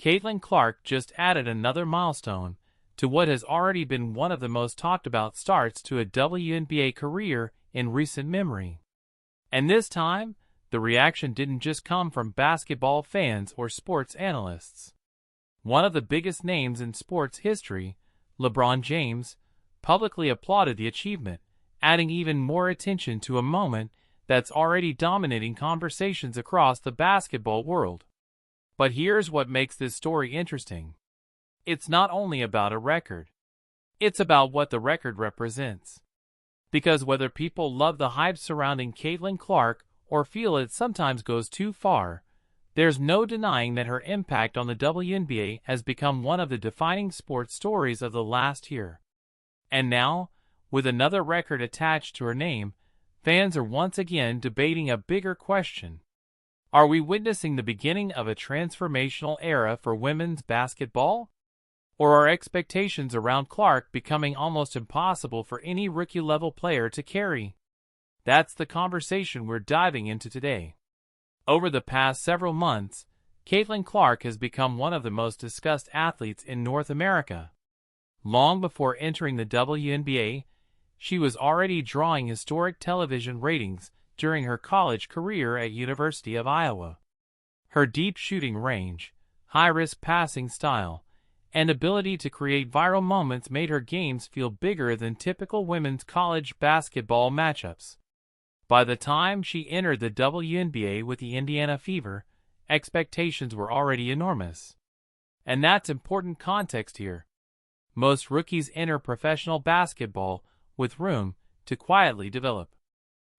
Caitlin Clark just added another milestone to what has already been one of the most talked about starts to a WNBA career in recent memory. And this time, the reaction didn't just come from basketball fans or sports analysts. One of the biggest names in sports history, LeBron James, publicly applauded the achievement, adding even more attention to a moment that's already dominating conversations across the basketball world. But here's what makes this story interesting. It's not only about a record. It's about what the record represents. Because whether people love the hype surrounding Caitlin Clark or feel it sometimes goes too far, there's no denying that her impact on the WNBA has become one of the defining sports stories of the last year. And now, with another record attached to her name, fans are once again debating a bigger question. Are we witnessing the beginning of a transformational era for women's basketball? Or are expectations around Clark becoming almost impossible for any rookie-level player to carry? That's the conversation we're diving into today. Over the past several months, Caitlin Clark has become one of the most discussed athletes in North America. Long before entering the WNBA, she was already drawing historic television ratings during her college career at University of Iowa. Her deep shooting range, high-risk passing style, and ability to create viral moments made her games feel bigger than typical women's college basketball matchups. By the time she entered the WNBA with the Indiana Fever, expectations were already enormous. And that's important context here. Most rookies enter professional basketball with room to quietly develop.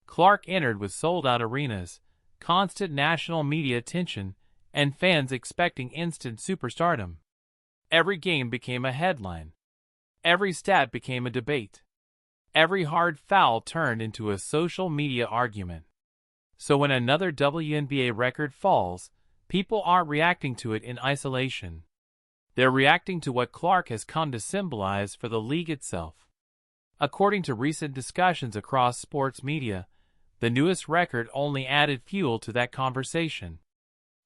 Clark entered with sold-out arenas, constant national media attention, and fans expecting instant superstardom. Every game became a headline. Every stat became a debate. Every hard foul turned into a social media argument. So when another WNBA record falls, people aren't reacting to it in isolation. They're reacting to what Clark has come to symbolize for the league itself. According to recent discussions across sports media, the newest record only added fuel to that conversation.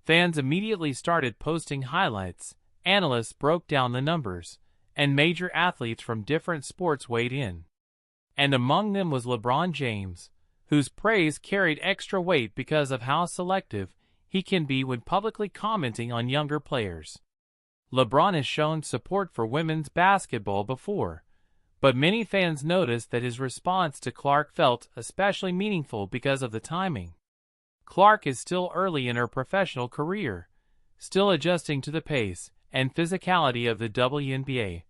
Fans immediately started posting highlights, analysts broke down the numbers, and major athletes from different sports weighed in. And among them was LeBron James, whose praise carried extra weight because of how selective he can be when publicly commenting on younger players. LeBron has shown support for women's basketball before, but many fans noticed that his response to Clark felt especially meaningful because of the timing. Clark is still early in her professional career, still adjusting to the pace and physicality of the WNBA,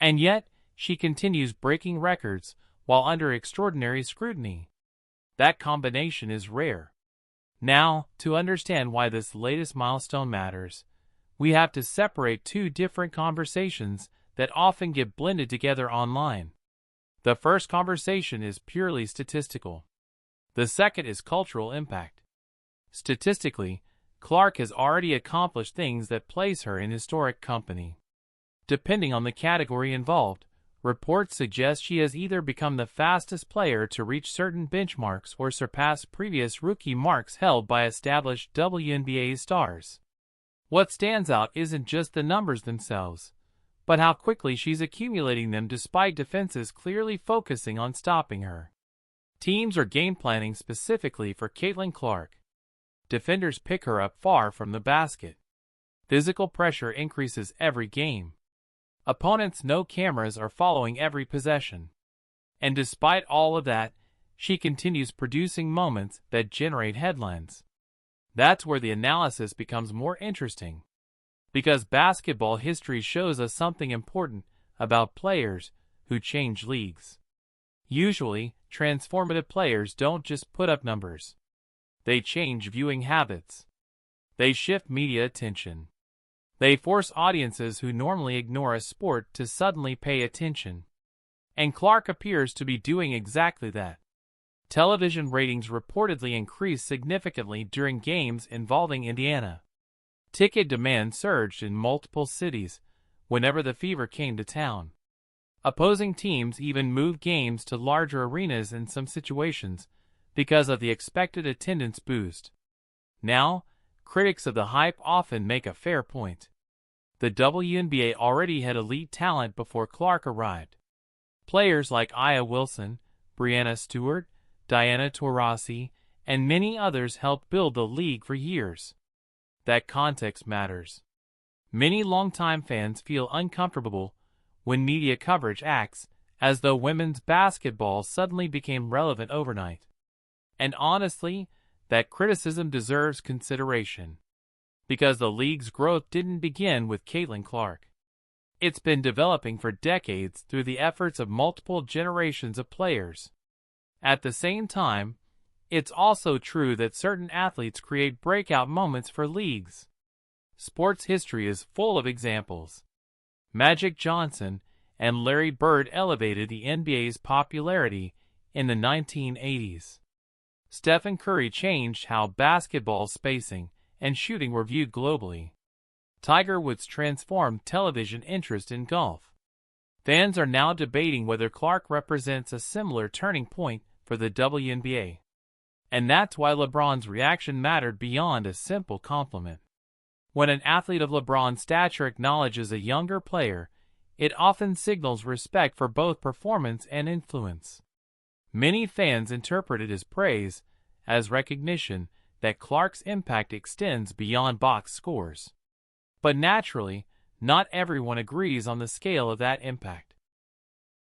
and yet she continues breaking records while under extraordinary scrutiny. That combination is rare. Now, to understand why this latest milestone matters, we have to separate two different conversations that often get blended together online. The first conversation is purely statistical. The second is cultural impact. Statistically, Clark has already accomplished things that place her in historic company. Depending on the category involved, reports suggest she has either become the fastest player to reach certain benchmarks or surpass previous rookie marks held by established WNBA stars. What stands out isn't just the numbers themselves, but how quickly she's accumulating them despite defenses clearly focusing on stopping her. Teams are game planning specifically for Caitlin Clark. Defenders pick her up far from the basket. Physical pressure increases every game. Opponents know cameras are following every possession. And despite all of that, she continues producing moments that generate headlines. That's where the analysis becomes more interesting. Because basketball history shows us something important about players who change leagues. Usually, transformative players don't just put up numbers. They change viewing habits. They shift media attention. They force audiences who normally ignore a sport to suddenly pay attention. And Clark appears to be doing exactly that. Television ratings reportedly increased significantly during games involving Indiana. Ticket demand surged in multiple cities whenever the Fever came to town. Opposing teams even moved games to larger arenas in some situations because of the expected attendance boost. Now, critics of the hype often make a fair point. the WNBA already had elite talent before Clark arrived. Players like Aya Wilson, Breanna Stewart, Diana Taurasi, and many others helped build the league for years. That context matters. Many longtime fans feel uncomfortable when media coverage acts as though women's basketball suddenly became relevant overnight. And honestly, that criticism deserves consideration. Because the league's growth didn't begin with Caitlin Clark. It's been developing for decades through the efforts of multiple generations of players. At the same time, it's also true that certain athletes create breakout moments for leagues. Sports history is full of examples. Magic Johnson and Larry Bird elevated the NBA's popularity in the 1980s. Stephen Curry changed how basketball spacing and shooting were viewed globally. Tiger Woods transformed television interest in golf. Fans are now debating whether Clark represents a similar turning point for the WNBA. And that's why LeBron's reaction mattered beyond a simple compliment. When an athlete of LeBron's stature acknowledges a younger player, it often signals respect for both performance and influence. Many fans interpret it as praise, as recognition that Clark's impact extends beyond box scores. But naturally, not everyone agrees on the scale of that impact.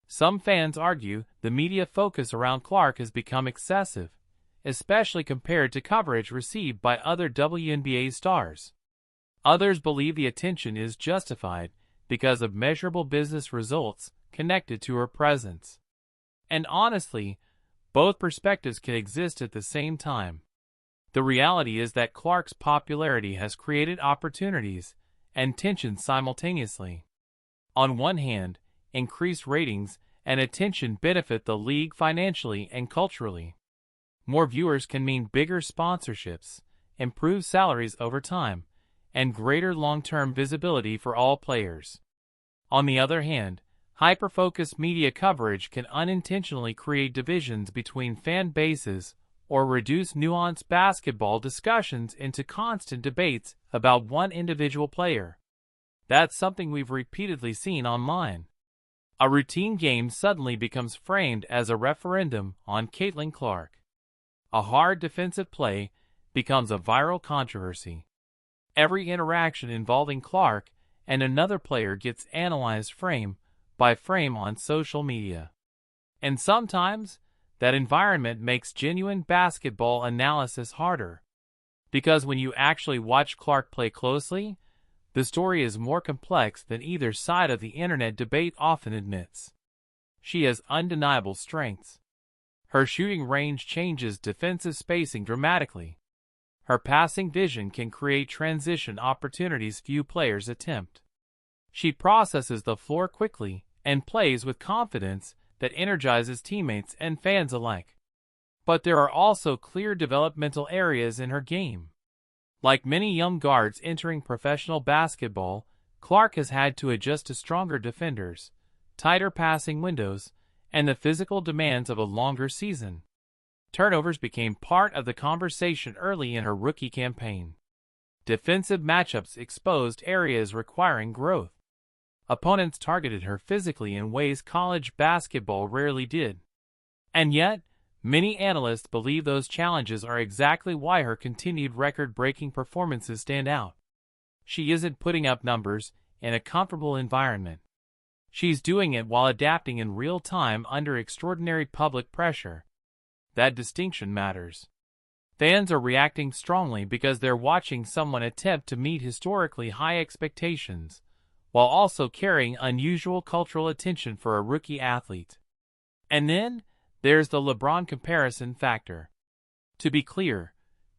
Some fans argue the media focus around Clark has become excessive, especially compared to coverage received by other WNBA stars. Others believe the attention is justified because of measurable business results connected to her presence. And honestly, both perspectives can exist at the same time. The reality is that Clark's popularity has created opportunities and tensions simultaneously. On one hand, increased ratings and attention benefit the league financially and culturally. More viewers can mean bigger sponsorships, improved salaries over time, and greater long-term visibility for all players. On the other hand, hyper-focused media coverage can unintentionally create divisions between fan bases or reduce nuanced basketball discussions into constant debates about one individual player. That's something we've repeatedly seen online. A routine game suddenly becomes framed as a referendum on Caitlin Clark. A hard defensive play becomes a viral controversy. Every interaction involving Clark and another player gets analyzed frame by frame on social media. And sometimes, that environment makes genuine basketball analysis harder. Because when you actually watch Clark play closely, the story is more complex than either side of the internet debate often admits. She has undeniable strengths. Her shooting range changes defensive spacing dramatically. Her passing vision can create transition opportunities few players attempt. She processes the floor quickly and plays with confidence that energizes teammates and fans alike. But there are also clear developmental areas in her game. Like many young guards entering professional basketball, Clark has had to adjust to stronger defenders, tighter passing windows, and the physical demands of a longer season. Turnovers became part of the conversation early in her rookie campaign. Defensive matchups exposed areas requiring growth. Opponents targeted her physically in ways college basketball rarely did. And yet, many analysts believe those challenges are exactly why her continued record-breaking performances stand out. She isn't putting up numbers in a comfortable environment. She's doing it while adapting in real time under extraordinary public pressure. That distinction matters. Fans are reacting strongly because they're watching someone attempt to meet historically high expectations, while also carrying unusual cultural attention for a rookie athlete. And then, there's the LeBron comparison factor. To be clear,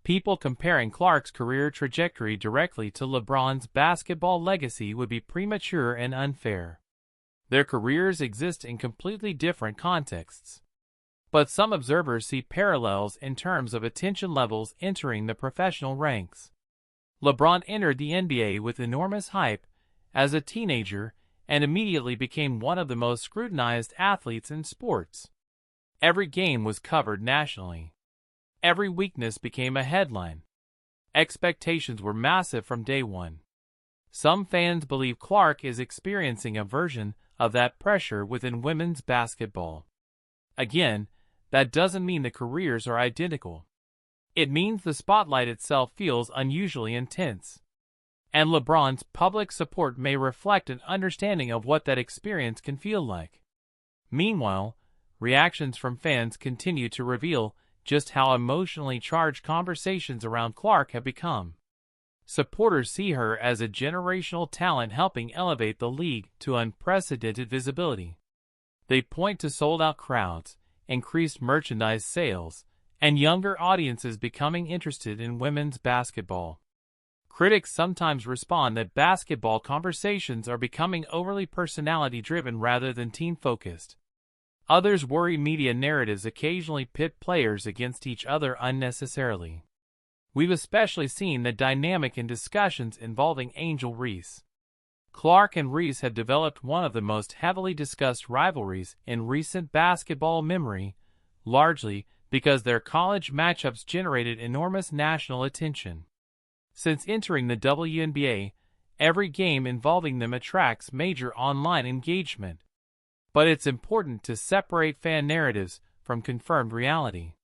people comparing Clark's career trajectory directly to LeBron's basketball legacy would be premature and unfair. Their careers exist in completely different contexts. But some observers see parallels in terms of attention levels entering the professional ranks. LeBron entered the NBA with enormous hype as a teenager and immediately became one of the most scrutinized athletes in sports. Every game was covered nationally. Every weakness became a headline. Expectations were massive from day one. Some fans believe Clark is experiencing a version of that pressure within women's basketball. Again, that doesn't mean the careers are identical. It means the spotlight itself feels unusually intense. And LeBron's public support may reflect an understanding of what that experience can feel like. Meanwhile, reactions from fans continue to reveal just how emotionally charged conversations around Clark have become. Supporters see her as a generational talent helping elevate the league to unprecedented visibility. They point to sold-out crowds, increased merchandise sales, and younger audiences becoming interested in women's basketball. Critics sometimes respond that basketball conversations are becoming overly personality-driven rather than team-focused. Others worry media narratives occasionally pit players against each other unnecessarily. We've especially seen the dynamic in discussions involving Angel Reese. Clark and Reese have developed one of the most heavily discussed rivalries in recent basketball memory, largely because their college matchups generated enormous national attention. Since entering the WNBA, every game involving them attracts major online engagement. But it's important to separate fan narratives from confirmed reality.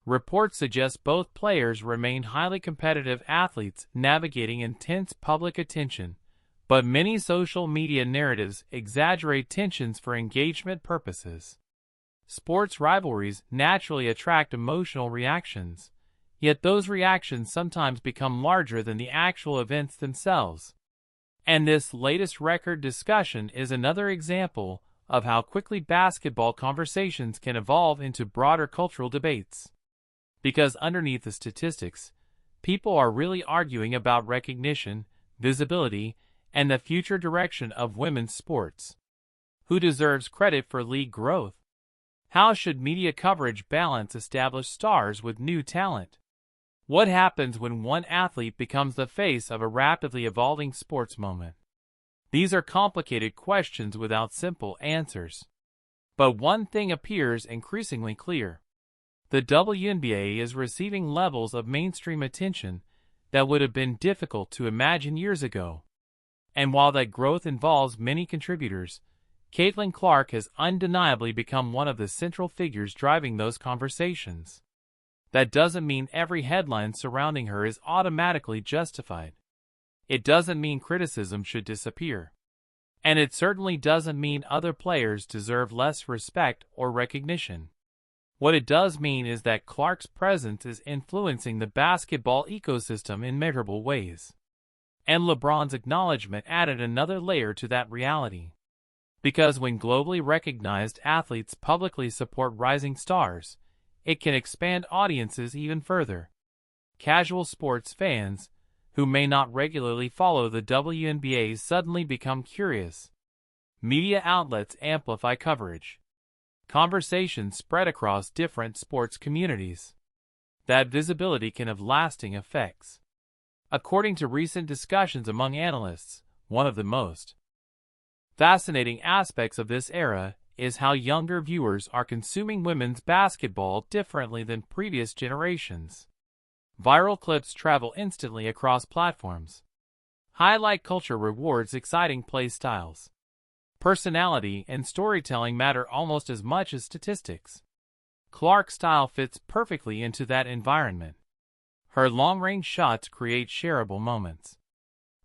Reports suggest both players remain highly competitive athletes navigating intense public attention, but many social media narratives exaggerate tensions for engagement purposes. Sports rivalries naturally attract emotional reactions, yet those reactions sometimes become larger than the actual events themselves. And this latest record discussion is another example of how quickly basketball conversations can evolve into broader cultural debates. Because underneath the statistics, people are really arguing about recognition, visibility, and the future direction of women's sports. Who deserves credit for league growth? How should media coverage balance established stars with new talent? What happens when one athlete becomes the face of a rapidly evolving sports moment? These are complicated questions without simple answers. But one thing appears increasingly clear. The WNBA is receiving levels of mainstream attention that would have been difficult to imagine years ago. And while that growth involves many contributors, Caitlin Clark has undeniably become one of the central figures driving those conversations. That doesn't mean every headline surrounding her is automatically justified. It doesn't mean criticism should disappear. And it certainly doesn't mean other players deserve less respect or recognition. What it does mean is that Clark's presence is influencing the basketball ecosystem in measurable ways. And LeBron's acknowledgement added another layer to that reality. Because when globally recognized athletes publicly support rising stars, it can expand audiences even further. Casual sports fans, who may not regularly follow the WNBA, suddenly become curious. Media outlets amplify coverage. Conversations spread across different sports communities. That visibility can have lasting effects. According to recent discussions among analysts, one of the most fascinating aspects of this era is how younger viewers are consuming women's basketball differently than previous generations. Viral clips travel instantly across platforms. Highlight culture rewards exciting play styles. Personality and storytelling matter almost as much as statistics. Clark's style fits perfectly into that environment. Her long-range shots create shareable moments.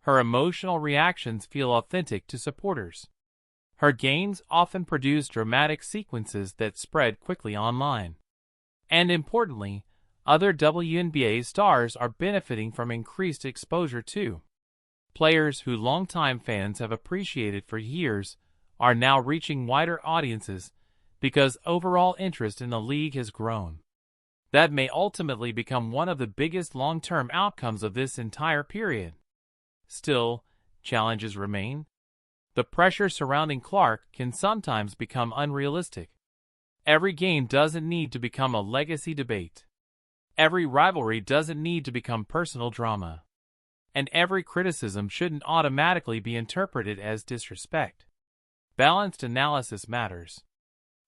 Her emotional reactions feel authentic to supporters. Her games often produce dramatic sequences that spread quickly online. And importantly, other WNBA stars are benefiting from increased exposure too. Players who longtime fans have appreciated for years are now reaching wider audiences because overall interest in the league has grown. That may ultimately become one of the biggest long-term outcomes of this entire period. Still, challenges remain. The pressure surrounding Clark can sometimes become unrealistic. Every game doesn't need to become a legacy debate. Every rivalry doesn't need to become personal drama. And every criticism shouldn't automatically be interpreted as disrespect. Balanced analysis matters.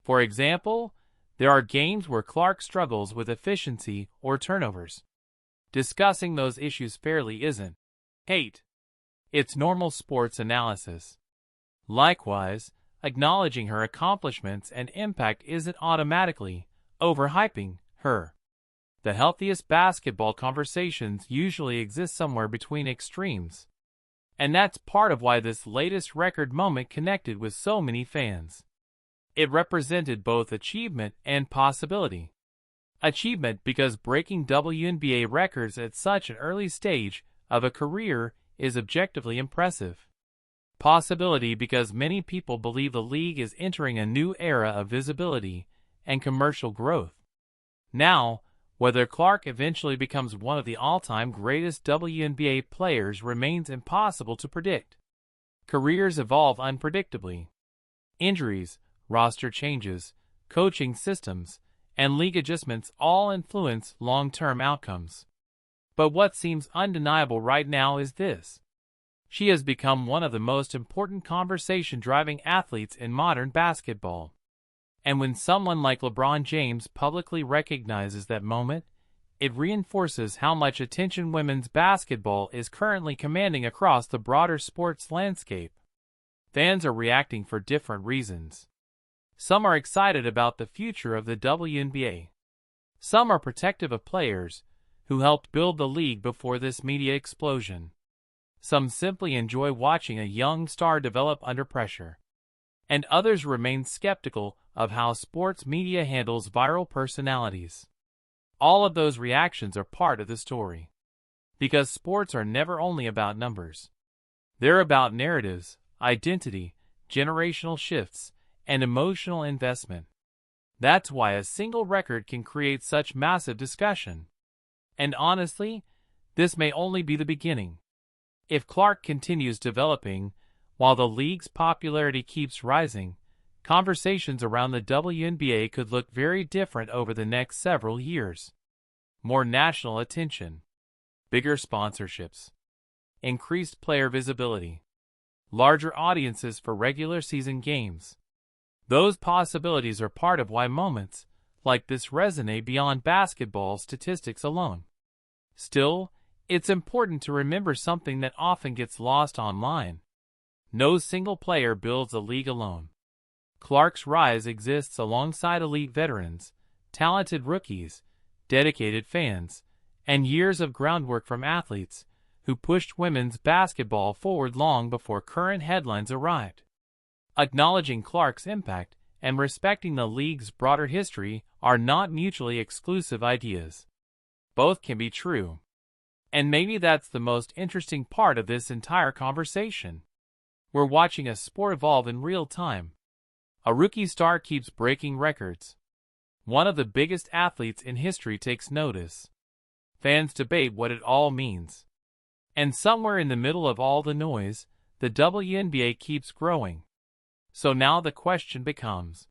For example, there are games where Clark struggles with efficiency or turnovers. Discussing those issues fairly isn't hate. It's normal sports analysis. Likewise, acknowledging her accomplishments and impact isn't automatically overhyping her. The healthiest basketball conversations usually exist somewhere between extremes. And that's part of why this latest record moment connected with so many fans. It represented both achievement and possibility. Achievement because breaking WNBA records at such an early stage of a career is objectively impressive. Possibility because many people believe the league is entering a new era of visibility and commercial growth. Now, whether Clark eventually becomes one of the all-time greatest WNBA players remains impossible to predict. Careers evolve unpredictably. Injuries, roster changes, coaching systems, and league adjustments all influence long-term outcomes. But what seems undeniable right now is this. She has become one of the most important conversation-driving athletes in modern basketball. And when someone like LeBron James publicly recognizes that moment, it reinforces how much attention women's basketball is currently commanding across the broader sports landscape. Fans are reacting for different reasons. Some are excited about the future of the WNBA. Some are protective of players who helped build the league before this media explosion. Some simply enjoy watching a young star develop under pressure. And others remain skeptical of how sports media handles viral personalities. All of those reactions are part of the story. Because sports are never only about numbers. They're about narratives, identity, generational shifts, and emotional investment. That's why a single record can create such massive discussion. And honestly, this may only be the beginning. If Clark continues developing, while the league's popularity keeps rising, conversations around the WNBA could look very different over the next several years. More national attention, bigger sponsorships, increased player visibility, larger audiences for regular season games. Those possibilities are part of why moments like this resonate beyond basketball statistics alone. Still, it's important to remember something that often gets lost online. No single player builds a league alone. Clark's rise exists alongside elite veterans, talented rookies, dedicated fans, and years of groundwork from athletes who pushed women's basketball forward long before current headlines arrived. Acknowledging Clark's impact and respecting the league's broader history are not mutually exclusive ideas. Both can be true. And maybe that's the most interesting part of this entire conversation. We're watching a sport evolve in real time. A rookie star keeps breaking records. One of the biggest athletes in history takes notice. Fans debate what it all means. And somewhere in the middle of all the noise, the WNBA keeps growing. So now the question becomes,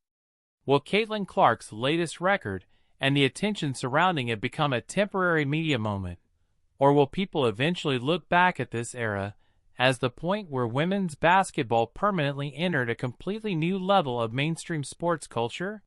will Caitlin Clark's latest record and the attention surrounding it become a temporary media moment? Or will people eventually look back at this era as the point where women's basketball permanently entered a completely new level of mainstream sports culture?